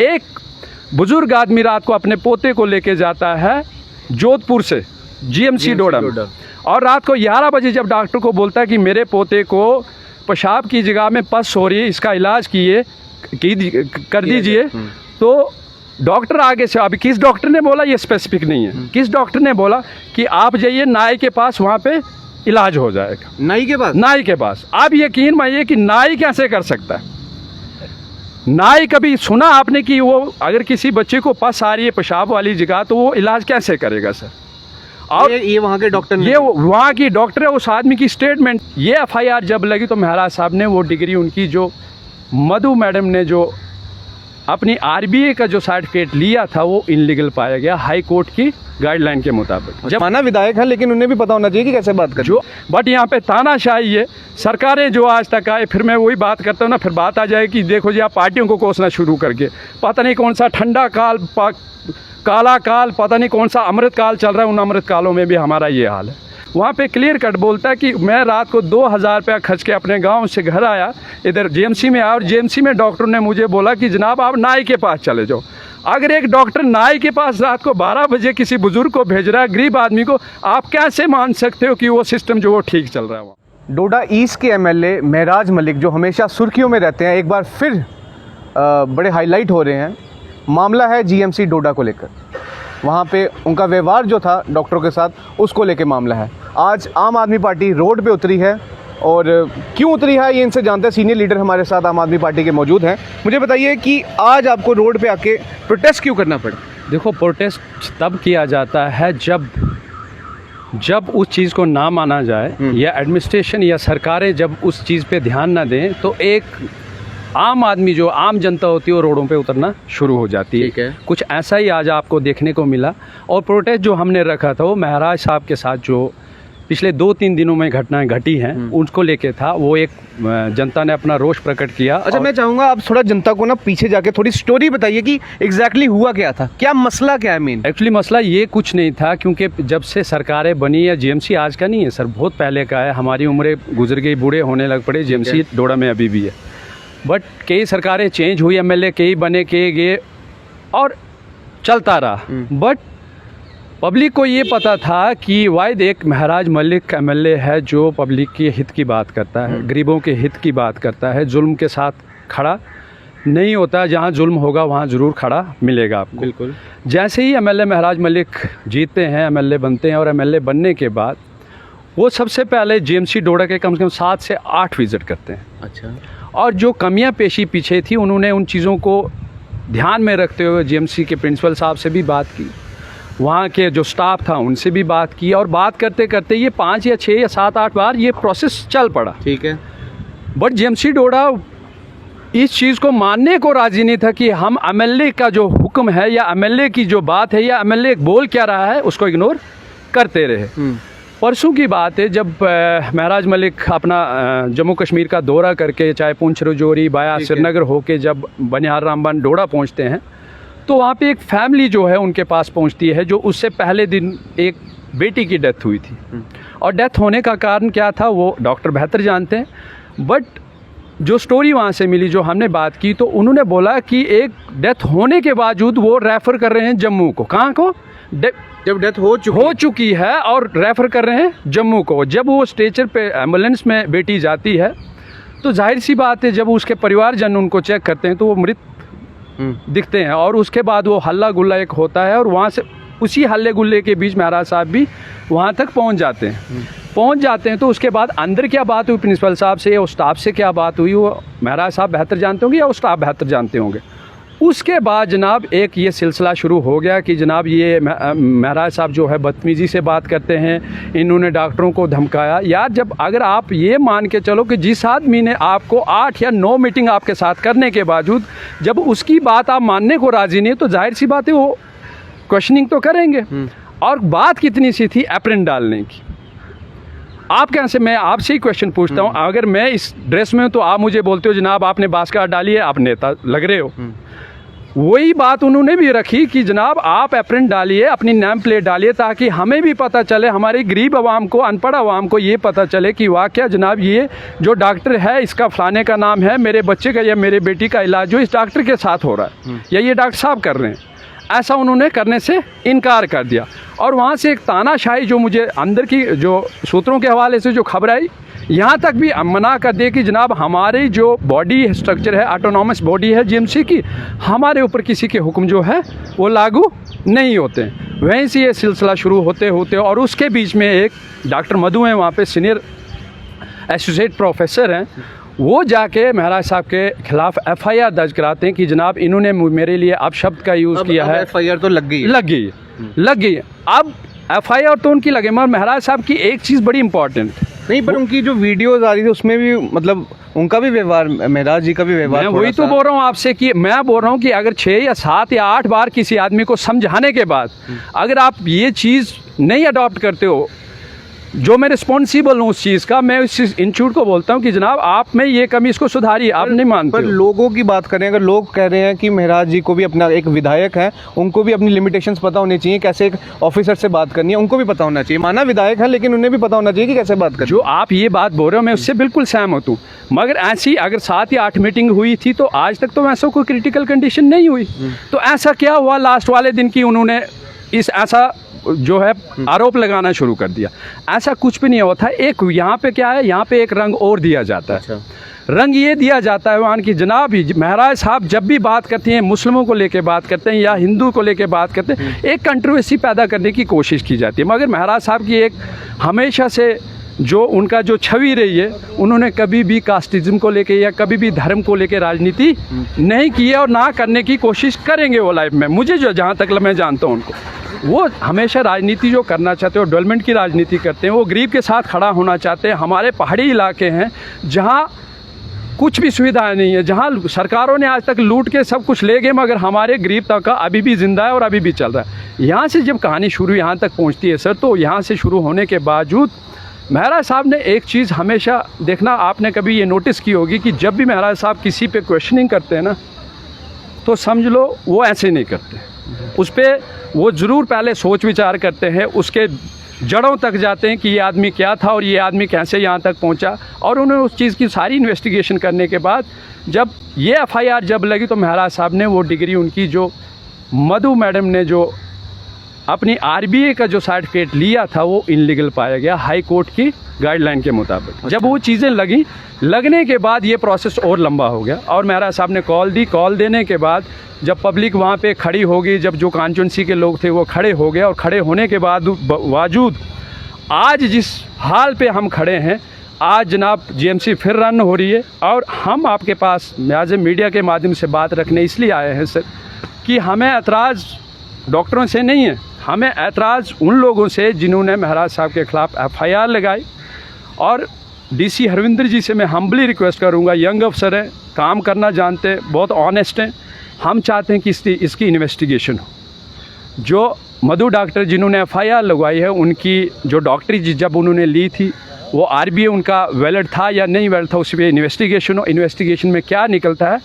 एक बुजुर्ग आदमी रात को अपने पोते को लेके जाता है जोधपुर से जीएमसी डोडा में, और रात को 11 बजे जब डॉक्टर को बोलता है कि मेरे पोते को पेशाब की जगह में पस हो रही है, इसका इलाज कर दीजिए, तो डॉक्टर आगे से, अभी किस डॉक्टर ने बोला ये स्पेसिफिक नहीं है, किस डॉक्टर ने बोला कि आप जाइए नाई के पास, वहाँ पे इलाज हो जाएगा। नाई के पास आप यकीन मानिए कि नाई कैसे कर सकता है? नाई कभी सुना आपने कि वो अगर किसी बच्चे को पस आ रही है पेशाब वाली जगह तो वो इलाज कैसे करेगा सर? और ये वहाँ के डॉक्टर, ये वहाँ की डॉक्टर है, उस आदमी की स्टेटमेंट। ये एफआईआर जब लगी तो महाराज साहब ने वो डिग्री उनकी जो मधु मैडम ने जो अपनी आरबीए का जो सर्टिफिकेट लिया था वो इनलीगल पाया गया हाई कोर्ट की गाइडलाइन के मुताबिक। जब माना विधायक है लेकिन उन्हें भी पता होना चाहिए कि कैसे बात कर जो, बट यहाँ पे तानाशाही है। सरकारें जो आज तक आए, फिर मैं वही बात करता हूँ ना, फिर बात आ जाए कि देखो जी आप पार्टियों को कोसना शुरू करके, पता नहीं कौन सा ठंडा काल, काला काल, पता नहीं कौन सा अमृत काल चल रहा है, उन अमृत कालों में भी हमारा ये हाल है। वहाँ पे क्लियर कट बोलता है कि मैं रात को 2000 रुपया खर्च के अपने गांव से घर आया, इधर जीएमसी में आया, और जीएमसी में डॉक्टर ने मुझे बोला कि जनाब आप नाई के पास चले जाओ। अगर एक डॉक्टर नाई के पास रात को 12 बजे किसी बुजुर्ग को भेज रहा है, गरीब आदमी को, आप कैसे मान सकते हो कि वो सिस्टम जो वो ठीक चल रहा है? वहाँ डोडा ईस्ट के एमएलए महराज मलिक जो हमेशा सुर्खियों में रहते हैं, एक बार फिर बड़े हाईलाइट हो रहे हैं। मामला है जीएमसी डोडा को लेकर, वहाँ पे उनका व्यवहार जो था डॉक्टरों के साथ, उसको लेके मामला है। आज आम आदमी पार्टी रोड पे उतरी है, और क्यों उतरी है ये इनसे जानते हैं। सीनियर लीडर हमारे साथ आम आदमी पार्टी के मौजूद हैं। मुझे बताइए कि आज आपको रोड पे आके प्रोटेस्ट क्यों करना पड़ा? देखो, प्रोटेस्ट तब किया जाता है जब उस चीज़ को ना माना जाए, या एडमिनिस्ट्रेशन या सरकारें जब उस चीज़ पे ध्यान ना दें, तो एक आम आदमी जो आम जनता होती है वो रोडों पे उतरना शुरू हो जाती है। कुछ ऐसा ही आज आपको देखने को मिला। और प्रोटेस्ट जो हमने रखा था वो महराज साहब के साथ जो पिछले 2-3 दिनों में घटनाएं घटी हैं उनको लेके था। वो एक जनता ने अपना रोष प्रकट किया। अच्छा, मैं चाहूँगा आप थोड़ा जनता को ना पीछे जाके थोड़ी स्टोरी बताइए कि एग्जैक्टली हुआ क्या था, क्या मसला क्या है मेन? एक्चुअली मसला ये कुछ नहीं था, क्योंकि जब से सरकारें बनी है, जीएमसी आज का नहीं है सर, बहुत पहले का है। हमारी उम्रें गुजर गई, बूढ़े होने लग पड़े, जीएमसी डोडा में अभी भी है। बट कई सरकारें चेंज हुई, एमएलए कई बने, कई गए, और चलता रहा। बट पब्लिक को ये पता था कि वाहिद एक महराज मलिक एमएलए है जो पब्लिक के हित की बात करता है, गरीबों के हित की बात करता है, जुल्म के साथ खड़ा नहीं होता। जहाँ जुल्म होगा वहाँ ज़रूर खड़ा मिलेगा आपको। बिल्कुल। जैसे ही एमएलए महराज मलिक जीतते हैं, एमएलए बनते हैं, और एमएलए बनने के बाद वो सबसे पहले जीएमसी डोडा के कम से कम 7 से 8 विज़िट करते हैं। अच्छा। और जो कमियां पेशी पीछे थी उन्होंने उन चीज़ों को ध्यान में रखते हुए जीएमसी के प्रिंसिपल साहब से भी बात की, वहाँ के जो स्टाफ था उनसे भी बात की, और बात करते करते ये 5 या 6 या 7-8 बार ये प्रोसेस चल पड़ा। ठीक है। बट जीएमसी डोडा इस चीज़ को मानने को राज़ी नहीं था कि हम एमएलए का जो हुक्म है, या एमएलए की जो बात है, या एमएलए बोल क्या रहा है, उसको इग्नोर करते रहे। परसों की बात है, जब महराज मलिक अपना जम्मू कश्मीर का दौरा करके, चाहे पुंछ रजौरी बाया श्रीनगर होके जब बनिहाल रामबन डोडा पहुंचते हैं, तो वहाँ पे एक फैमिली जो है उनके पास पहुंचती है, जो उससे पहले दिन एक बेटी की डेथ हुई थी। और डेथ होने का कारण क्या था वो डॉक्टर बेहतर जानते हैं। बट जो स्टोरी वहाँ से मिली, जो हमने बात की, तो उन्होंने बोला कि एक डेथ होने के बावजूद वो रेफ़र कर रहे हैं जम्मू को। कहाँ को? जब डेथ हो चुकी है, और रेफ़र कर रहे हैं जम्मू को। जब वो स्ट्रेचर पे एम्बुलेंस में बेटी जाती है, तो जाहिर सी बात है जब उसके परिवारजन उनको चेक करते हैं तो वो मृत दिखते हैं। और उसके बाद वो हल्ला गुल्ला एक होता है, और वहाँ से उसी हल्ले गुल्ले के बीच महराज साहब भी वहाँ तक पहुँच जाते हैं। तो उसके बाद अंदर क्या बात हुई प्रिंसिपल साहब से, और स्टाफ से क्या बात हुई, वो महराज साहब बेहतर जानते होंगे या वो स्टाफ बेहतर जानते होंगे। उसके बाद जनाब एक ये सिलसिला शुरू हो गया कि जनाब ये महराज साहब जो है बदतमीज़ी से बात करते हैं, इन्होंने डॉक्टरों को धमकाया। यार, जब अगर आप ये मान के चलो कि जिस आदमी ने आपको 8 या 9 मीटिंग आपके साथ करने के बावजूद जब उसकी बात आप मानने को राज़ी नहीं, तो जाहिर सी बात है वो क्वेश्चनिंग तो करेंगे। और बात कितनी सी थी एप्रन डालने की। आप कैसे, मैं आपसे ही क्वेश्चन पूछता हूँ, अगर मैं इस ड्रेस में हूँ तो आप मुझे बोलते हो जनाब आपने बास्केट डाली है, आप नेता लग रहे हो। वही बात उन्होंने भी रखी कि जनाब आप एप्रन डालिए, अपनी नेम प्लेट डालिए, ताकि हमें भी पता चले, हमारी गरीब आवाम को, अनपढ़ आवाम को ये पता चले कि वाकया जनाब ये जो डॉक्टर है इसका फलाने का नाम है, मेरे बच्चे का या मेरे बेटी का इलाज जो इस डॉक्टर के साथ हो रहा है या ये डॉक्टर साहब कर रहे हैं। ऐसा उन्होंने करने से इनकार कर दिया। और वहाँ से एक तानाशाही जो मुझे अंदर की जो सूत्रों के हवाले से जो खबर आई, यहाँ तक भी मना कर दे कि जनाब हमारी जो बॉडी स्ट्रक्चर है, ऑटोनॉमस बॉडी है जीएमसी की, हमारे ऊपर किसी के हुक्म जो है वो लागू नहीं होते। वहीं से ये सिलसिला शुरू होते होते और उसके बीच में एक डॉक्टर मधु हैं, वहाँ पे सीनियर एसोसिएट प्रोफेसर हैं, वो जाके महाराज साहब के खिलाफ एफआईआर दर्ज कराते हैं कि जनाब इन्होंने मेरे लिए अपशब्द का यूज़ किया है। एफआईआर तो लग गई है। अब एफआईआर तो उनकी लगे, मगर महाराज साहब की एक चीज़ बड़ी इंपॉर्टेंट नहीं, पर उनकी जो वीडियोज आ रही थी उसमें भी मतलब उनका भी व्यवहार, मेहराज जी का भी व्यवहार, मैं वही तो बोल रहा हूँ आपसे कि मैं बोल रहा हूँ कि अगर 6 या 7 या 8 बार किसी आदमी को समझाने के बाद अगर आप ये चीज़ नहीं अडॉप्ट करते हो, जो मैं रिस्पॉन्सिबल हूँ उस चीज़ का, मैं उस इंस्टीट्यूट को बोलता हूँ कि जनाब आप में ये कमी, इसको सुधारिए। आप नहीं मानते पर लोगों की बात करें, अगर लोग कह रहे हैं कि मेहराज जी को भी अपना, एक विधायक है, उनको भी अपनी लिमिटेशंस पता होनी चाहिए, कैसे एक ऑफिसर से बात करनी है उनको भी पता होना चाहिए। माना विधायक है लेकिन उन्हें भी पता होना चाहिए कि कैसे बात करनी। जो आप ये बात बोल रहे हो मैं उससे बिल्कुल सहमत हूँ, मगर ऐसी अगर 7 या 8 मीटिंग हुई थी तो आज तक तो ऐसा कोई क्रिटिकल कंडीशन नहीं हुई। तो ऐसा क्या हुआ लास्ट वाले दिन की उन्होंने ऐसा जो है आरोप लगाना शुरू कर दिया? ऐसा कुछ भी नहीं हुआ था। एक यहाँ पे क्या है, यहाँ पे एक रंग और दिया जाता है। अच्छा। रंग ये दिया जाता है वहाँ की जनाब महाराज साहब जब भी बात करते हैं, मुस्लिमों को लेके बात करते हैं या हिंदू को लेके बात करते हैं, एक कंट्रोवर्सी पैदा करने की कोशिश की जाती है। मगर महाराज साहब की एक हमेशा से जो उनका जो छवि रही है, उन्होंने कभी भी कास्टिज्म को लेके या कभी भी धर्म को लेके राजनीति नहीं की है और ना करने की कोशिश करेंगे वो लाइफ में। मुझे जो जहाँ तक मैं जानता हूँ उनको, वो हमेशा राजनीति जो करना चाहते हैं, वो डेवलपमेंट की राजनीति करते हैं, वो गरीब के साथ खड़ा होना चाहते हैं। हमारे पहाड़ी इलाके हैं जहाँ कुछ भी सुविधाएं नहीं है, जहाँ सरकारों ने आज तक लूट के सब कुछ ले गए, मगर हमारे गरीब तबका अभी भी ज़िंदा है और अभी भी चल रहा है। यहाँ से जब कहानी शुरू यहाँ तक पहुँचती है सर, तो यहाँ से शुरू होने के बावजूद महाराज साहब ने एक चीज़ हमेशा देखना, आपने कभी ये नोटिस की होगी कि जब भी महाराज साहब किसी पे क्वेश्चनिंग करते हैं ना, तो समझ लो वो ऐसे नहीं करते। उस पर वो ज़रूर पहले सोच विचार करते हैं, उसके जड़ों तक जाते हैं कि ये आदमी क्या था और ये आदमी कैसे यहाँ तक पहुँचा, और उन्होंने उस चीज़ की सारी इन्वेस्टिगेशन करने के बाद जब ये एफआईआर जब लगी, तो महाराज साहब ने वो डिग्री उनकी जो मधु मैडम ने जो अपनी आरबीए का जो सर्टिफिकेट लिया था वो इनलीगल पाया गया हाई कोर्ट की गाइडलाइन के मुताबिक। जब वो चीज़ें लगने के बाद ये प्रोसेस और लंबा हो गया और महाराज साहब ने कॉल दी। कॉल देने के बाद जब पब्लिक वहाँ पे खड़ी होगी, जब जो कॉन्स्टिट्यूंसी के लोग थे वो खड़े हो गए, और खड़े होने के बावजूद आज जिस हाल पे हम खड़े हैं, आज जनाब जीएमसी फिर रन हो रही है। और हम आपके पास एज ए मीडिया के माध्यम से बात रखने इसलिए आए हैं सर कि हमें एतराज़ डॉक्टरों से नहीं है, हमें एतराज़ उन लोगों से जिन्होंने महाराज साहब के ख़िलाफ़ एफआईआर लगाई। और डीसी हरविंदर जी से मैं हम्बली रिक्वेस्ट करूंगा, यंग अफसर हैं, काम करना जानते हैं, बहुत ऑनेस्ट हैं, हम चाहते हैं कि इसकी इन्वेस्टिगेशन हो। जो मधु डॉक्टर जिन्होंने एफआईआर लगवाई है, उनकी जो डॉक्टरी जब उन्होंने ली थी वो आरबीए उनका वैलिड था या नहीं वैलिड था, उस पर इन्वेस्टिगेशन हो। इन्वेस्टिगेशन में क्या निकलता है